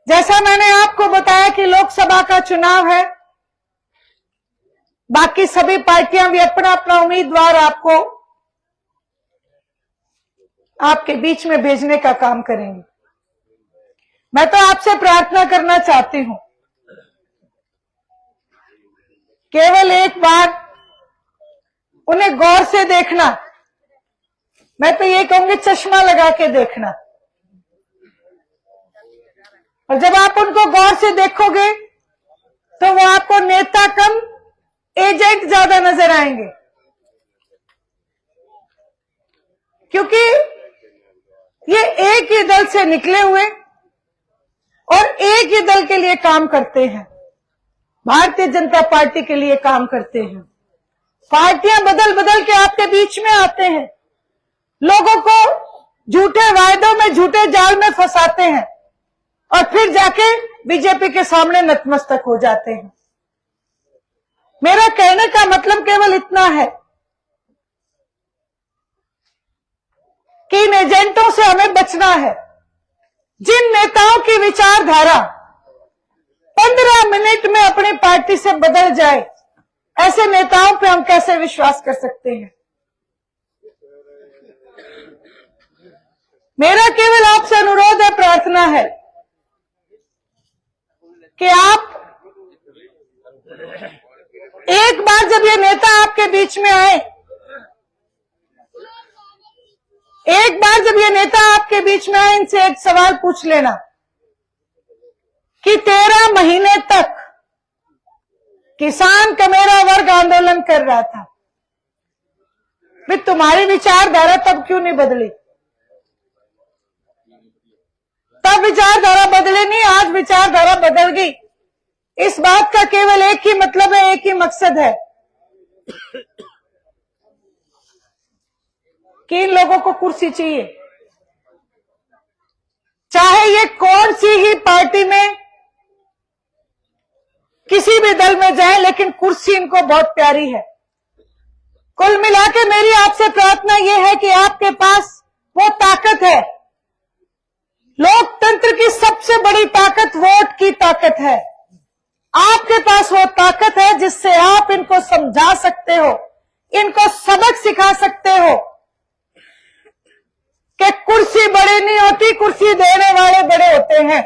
जैसा मैंने आपको बताया कि लोकसभा का चुनाव है, बाकी सभी पार्टियां भी अपना अपना उम्मीदवार आपको आपके बीच में भेजने का काम करेंगी। मैं तो आपसे प्रार्थना करना चाहती हूं, केवल एक बार उन्हें गौर से देखना, मैं तो ये कहूंगी चश्मा लगा के देखना, और जब आप उनको गौर से देखोगे तो वो आपको नेता कम एजेंट ज्यादा नजर आएंगे, क्योंकि ये एक ही दल से निकले हुए और एक ही दल के लिए काम करते हैं, भारतीय जनता पार्टी के लिए काम करते हैं। पार्टियां बदल बदल के आपके बीच में आते हैं, लोगों को झूठे वायदों में, झूठे जाल में फंसाते हैं और फिर जाके बीजेपी के सामने नतमस्तक हो जाते हैं। मेरा कहने का मतलब केवल इतना है कि इन एजेंटों से हमें बचना है। जिन नेताओं की विचारधारा 15 मिनट में अपनी पार्टी से बदल जाए, ऐसे नेताओं पे हम कैसे विश्वास कर सकते हैं। मेरा केवल आपसे अनुरोध है, प्रार्थना है कि आप एक बार जब ये नेता आपके बीच में आए, एक बार जब ये नेता आपके बीच में आए, इनसे एक सवाल पूछ लेना कि 13 महीने तक किसान कमेरा वर्ग आंदोलन कर रहा था, फिर तुम्हारी विचारधारा तब क्यों नहीं बदली? तब विचारधारा बदले नहीं, आज विचारधारा बदल गई। इस बात का केवल एक ही मतलब है, एक ही मकसद है कि इन लोगों को कुर्सी चाहिए, चाहे ये कौन सी ही पार्टी में, किसी भी दल में जाए, लेकिन कुर्सी इनको बहुत प्यारी है। कुल मिला के मेरी आपसे प्रार्थना यह है कि आपके पास वो ताकत है, लोकतंत्र की सबसे बड़ी ताकत वोट की ताकत है। आपके पास वो ताकत है जिससे आप इनको समझा सकते हो, इनको सबक सिखा सकते हो कि कुर्सी बड़ी नहीं होती, कुर्सी देने वाले बड़े होते हैं।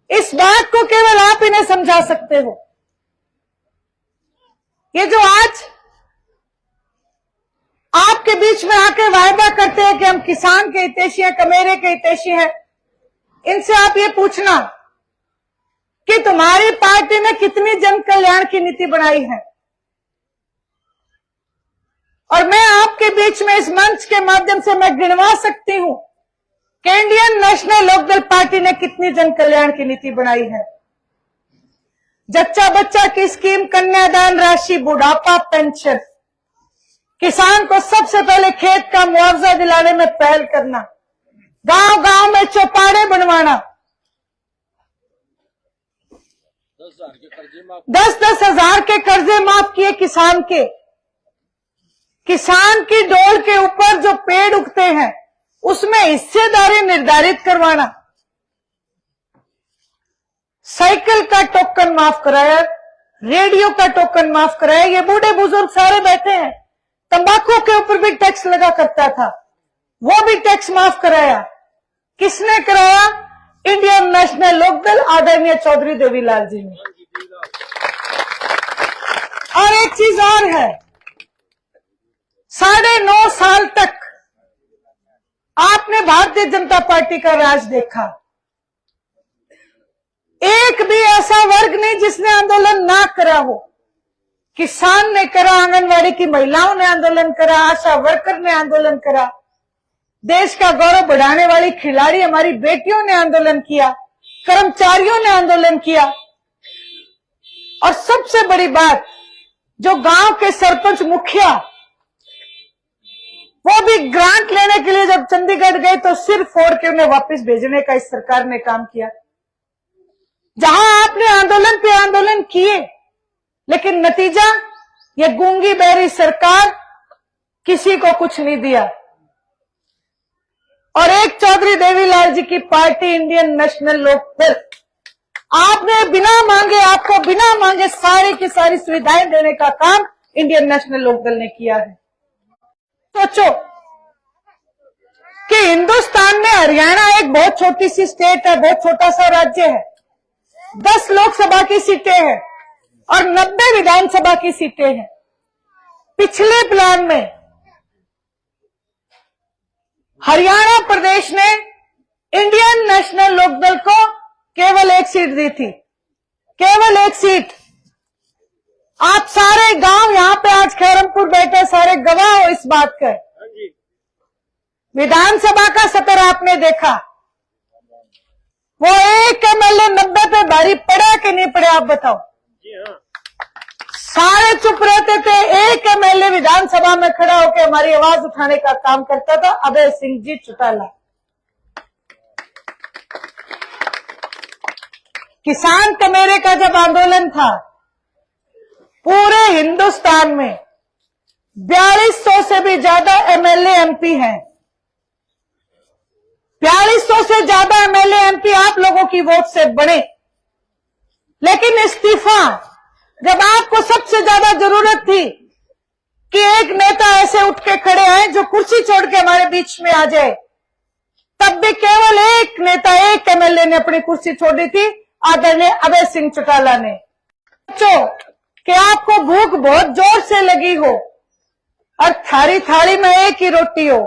इस बात को केवल आप इन्हें समझा सकते हो। ये जो आज आपके बीच में आके वायदा करते हैं कि हम किसान के हितैषी हैं, कमेरे के हितैषी हैं, इनसे आप ये पूछना कि तुम्हारी पार्टी ने कितनी जन कल्याण की नीति बनाई है। और मैं आपके बीच में इस मंच के माध्यम से मैं गिनवा सकती हूं कि इंडियन नेशनल लोकदल पार्टी ने कितनी जन कल्याण की नीति बनाई है। जच्चा बच्चा की स्कीम, कन्यादान राशि, बुढ़ापा पेंशन, किसान को सबसे पहले खेत का मुआवजा दिलाने में पहल करना, गांव गांव में चौपाड़े बनवाना, 10-10 हजार के कर्जे माफ किए किसान के। किसान की डोल के ऊपर जो पेड़ उगते हैं उसमें हिस्सेदारी निर्धारित करवाना, साइकिल का टोकन माफ कराया, रेडियो का टोकन माफ कराया। ये बूढ़े बुजुर्ग सारे बैठे हैं, तंबाकू के ऊपर भी टैक्स लगा करता था, वो भी टैक्स माफ कराया। किसने कराया? इंडियन नेशनल लोकदल आदरणीय चौधरी देवीलाल जी ने। और एक चीज और है, 9.5 साल तक आपने भारतीय जनता पार्टी का राज देखा। एक भी ऐसा वर्ग नहीं जिसने आंदोलन ना करा हो। किसान ने करा, आंगनवाड़ी की महिलाओं ने आंदोलन करा, आशा वर्कर ने आंदोलन करा, देश का गौरव बढ़ाने वाली खिलाड़ी हमारी बेटियों ने आंदोलन किया, कर्मचारियों ने आंदोलन किया। और सबसे बड़ी बात, जो गांव के सरपंच मुखिया, वो भी ग्रांट लेने के लिए जब चंडीगढ़ गए तो सिर फोड़ के उन्हें वापस भेजने का इस सरकार ने काम किया। जहां आपने आंदोलन पे आंदोलन किए, लेकिन नतीजा, ये गूंगी बहरी सरकार किसी को कुछ नहीं दिया। और एक चौधरी देवीलाल जी की पार्टी इंडियन नेशनल लोकदल। आपने बिना मांगे, आपको बिना मांगे सारी की सारी सुविधाएं देने का काम इंडियन नेशनल लोकदल ने किया है। सोचो कि हिंदुस्तान में हरियाणा एक बहुत छोटी सी स्टेट है, बहुत छोटा सा राज्य है, 10 लोकसभा की सीटें हैं और 90 विधानसभा की सीटें हैं। पिछले प्लान में हरियाणा प्रदेश ने इंडियन नेशनल लोकदल को केवल 1 सीट दी थी, केवल 1 सीट। आप सारे गांव यहां पे आज खैरमपुर बैठे सारे गवाह हो इस बात का। विधानसभा का सत्र आपने देखा, वो एक एमएलए 90 पे भारी पड़ा कि नहीं पड़ा, आप बताओ। सारे चुप रहते थे, एक एमएलए विधानसभा में खड़ा होकर हमारी आवाज उठाने का काम करता था, अभय सिंह जी चौटाला। किसान कमेरे का जब आंदोलन था, पूरे हिंदुस्तान में 4200 से भी ज्यादा एमएलए एमपी हैं। 4200 से ज्यादा एमएलए एमपी आप लोगों की वोट से बने, लेकिन इस्तीफा जब आपको सबसे ज्यादा जरूरत थी कि एक नेता ऐसे उठ के खड़े आए जो कुर्सी छोड़ के हमारे बीच में आ जाए, तब भी केवल एक नेता, एक एमएलए ने अपनी कुर्सी छोड़ी थी, आदरणीय अभय सिंह चौटाला ने। सोचो कि आपको भूख बहुत जोर से लगी हो और थाली में एक ही रोटी हो,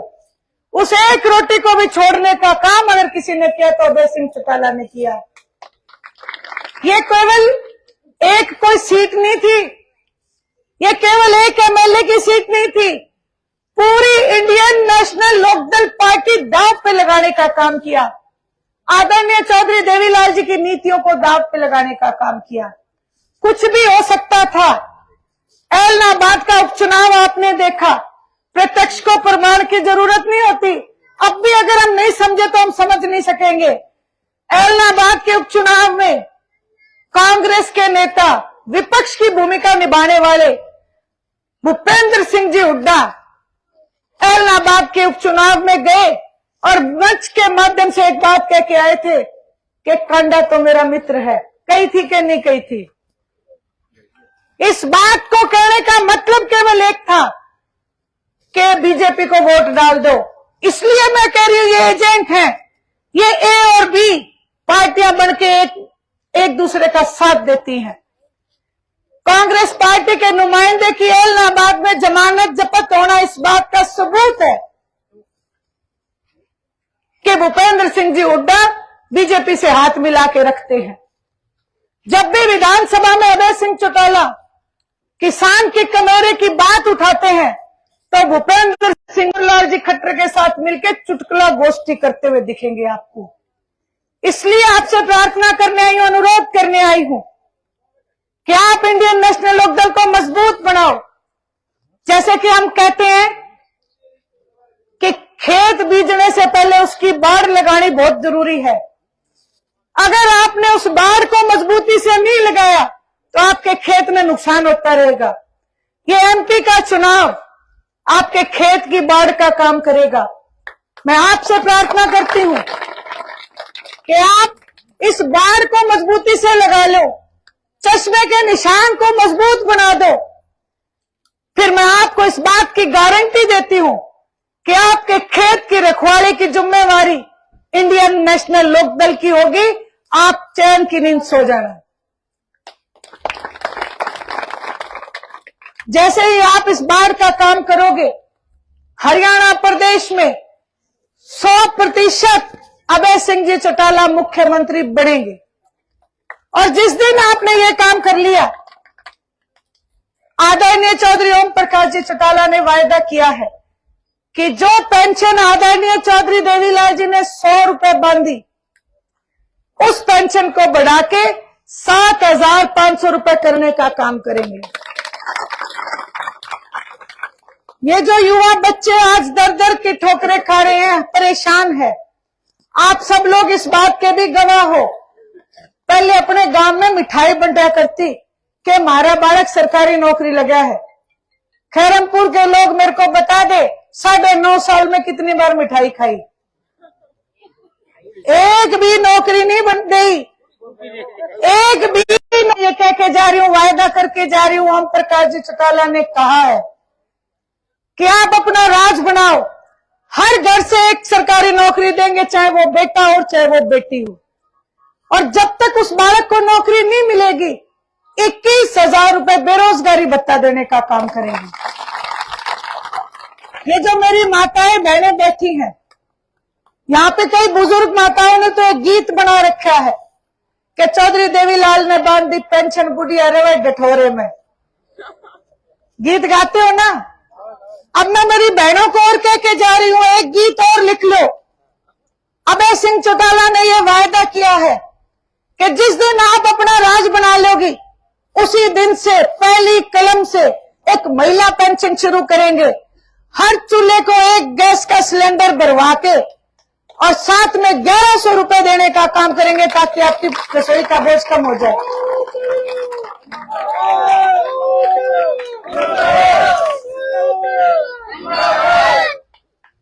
उस एक रोटी को भी छोड़ने का काम अगर किसी ने किया तो अभय सिंह चौटाला ने किया। ये केवल एक कोई सीट नहीं थी, ये केवल एक एमएलए की सीट नहीं थी, पूरी इंडियन नेशनल लोकदल पार्टी दांव पे लगाने का काम किया। आदरणीय चौधरी देवीलाल जी की नीतियों को दांव पे लगाने का काम किया। कुछ भी हो सकता था। एलनाबाद का उपचुनाव आपने देखा, प्रत्यक्ष को प्रमाण की जरूरत नहीं होती। अब भी अगर हम नहीं समझे तो हम समझ नहीं सकेंगे। एलनाबाद के उपचुनाव में कांग्रेस के नेता, विपक्ष की भूमिका निभाने वाले भूपेंद्र सिंह जी हुड्डा एलनाबाद के उपचुनाव में गए और मंच के माध्यम से एक बात कह के आए थे कि कांडा तो मेरा मित्र है। कही थी कि नहीं कही थी? इस बात को कहने का मतलब केवल एक था कि बीजेपी को वोट डाल दो। इसलिए मैं कह रही हूं ये एजेंट हैं, ये ए और बी पार्टियां बनके एक दूसरे का साथ देती हैं। कांग्रेस पार्टी के नुमाइंदे की एलनाबाद में जमानत जब्त होना इस बात का सबूत है कि भूपेंद्र सिंह जी हुड्डा बीजेपी से हाथ मिला के रखते हैं। जब भी विधानसभा में अभय सिंह चौटाला किसान के कमेरे की बात उठाते हैं तो भूपेंद्र सिंह लाल जी खट्टर के साथ मिलकर चुटकुला गोष्ठी करते हुए दिखेंगे आपको। इसलिए आपसे प्रार्थना करने आई हूं, अनुरोध करने आई हूं कि आप इंडियन नेशनल लोकदल को मजबूत बनाओ। जैसे कि हम कहते हैं कि खेत बीजने से पहले उसकी बाड़ लगानी बहुत जरूरी है। अगर आपने उस बाड़ को मजबूती से नहीं लगाया तो आपके खेत में नुकसान होता रहेगा। ये एमपी का चुनाव आपके खेत की बाढ़ का काम करेगा। मैं आपसे प्रार्थना करती हूं कि आप इस बाढ़ को मजबूती से लगा लो, चश्मे के निशान को मजबूत बना दो। फिर मैं आपको इस बात की गारंटी देती हूं कि आपके खेत की रखवाली की जिम्मेवारी इंडियन नेशनल लोकदल की होगी। आप चैन की नींद सो जाना। जैसे ही आप इस बाढ़ का काम करोगे, हरियाणा प्रदेश में 100% अभय सिंह जी चौटाला मुख्यमंत्री बनेंगे। और जिस दिन आपने ये काम कर लिया, आदरणीय चौधरी ओम प्रकाश जी चौटाला ने वायदा किया है कि जो पेंशन आदरणीय चौधरी देवीलाल जी ने 100 रुपए बांधी, उस पेंशन को बढ़ा के 7,500 रुपए करने का काम करेंगे। ये जो युवा बच्चे आज दर दर की ठोकरें खा रहे हैं, परेशान है, आप सब लोग इस बात के भी गवाह हो। पहले अपने गांव में मिठाई बंटा करती कि हमारा बालक सरकारी नौकरी लगा है। खैरमपुर के लोग मेरे को बता दे 9.5 साल में कितनी बार मिठाई खाई। एक भी नौकरी नहीं बन गई, एक भी नहीं। ये कह के जा रही हूं, वायदा करके जा रही हूं, ओम प्रकाश जी चौटाला ने कहा है कि आप अपना राज बनाओ, हर घर से एक सरकारी नौकरी देंगे, चाहे वो बेटा हो चाहे वो बेटी हो। और जब तक उस बालक को नौकरी नहीं मिलेगी 21,000 रुपए बेरोजगारी भत्ता देने का काम करेंगे। ये जो मेरी माताएं बहनें बैठी हैं, यहाँ पे कई बुजुर्ग माताओं ने तो एक गीत बना रखा है कि चौधरी देवीलाल ने बांध दी पेंशन बुढ़िया रवे गठोरे में। गीत गाते हो ना? अब मैं मेरी बहनों को और कह के जा रही हूं, एक गीत और लिख लो। अभय सिंह चौटाला ने यह वायदा किया है कि जिस दिन आप अपना राज बना लोगी उसी दिन से पहली कलम से एक महिला पेंशन शुरू करेंगे। हर चूल्हे को एक गैस का सिलेंडर भरवा के और साथ में 1100 रुपए देने का काम करेंगे ताकि आपकी रसोई का बोझ कम हो जाए।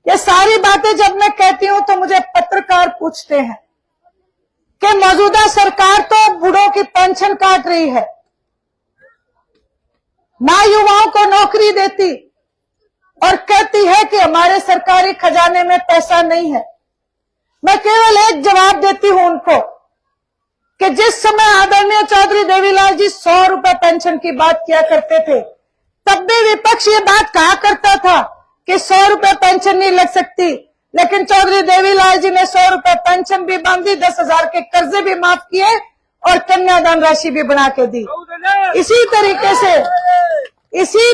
ये सारी बातें जब मैं कहती हूं तो मुझे पत्रकार पूछते हैं कि मौजूदा सरकार तो बूढ़ों की पेंशन काट रही है, ना युवाओं को नौकरी देती और कहती है कि हमारे सरकारी खजाने में पैसा नहीं है। मैं केवल एक जवाब देती हूं उनको कि जिस समय आदरणीय चौधरी देवीलाल जी 100 रुपए पेंशन की बात किया करते थे, तब भी विपक्ष ये बात कहा करता था कि 100 रुपए पेंशन नहीं लग सकती, लेकिन चौधरी देवीलाल जी ने 100 रुपए पेंशन भी बांधी, 10,000 के कर्जे भी माफ किए और कन्यादान राशि भी बना के दी। इसी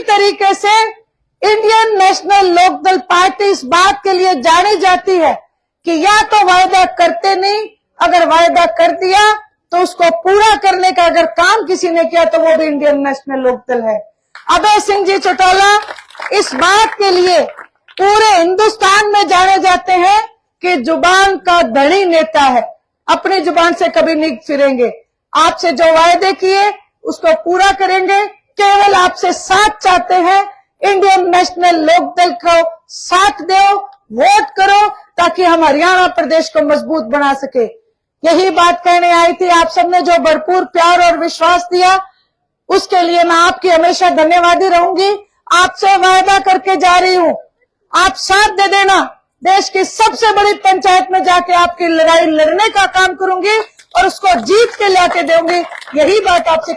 तरीके से इंडियन नेशनल लोकदल पार्टी इस बात के लिए जानी जाती है कि या तो वायदा करते नहीं, अगर वायदा कर दिया तो उसको पूरा करने का अगर काम किसी ने किया तो वो भी इंडियन नेशनल लोकदल है। अभय सिंह जी चौटाला इस बात के लिए पूरे हिंदुस्तान में जाने जाते हैं कि जुबान का धनी नेता है, अपनी जुबान से कभी नहीं फिरेंगे। आपसे जो वायदे किए उसको पूरा करेंगे। केवल आपसे साथ चाहते हैं, इंडियन नेशनल लोकदल को साथ दो, वोट करो ताकि हम हरियाणा प्रदेश को मजबूत बना सके। यही बात कहने आई थी। आप सबने जो भरपूर प्यार और विश्वास दिया उसके लिए मैं आपकी हमेशा धन्यवादी रहूंगी। आपसे वायदा करके जा रही हूं, आप साथ दे देना। देश की सबसे बड़ी पंचायत में जाके आपकी लड़ाई लड़ने का काम करूंगी और उसको जीत के लाके दूंगी। यही बात आपसे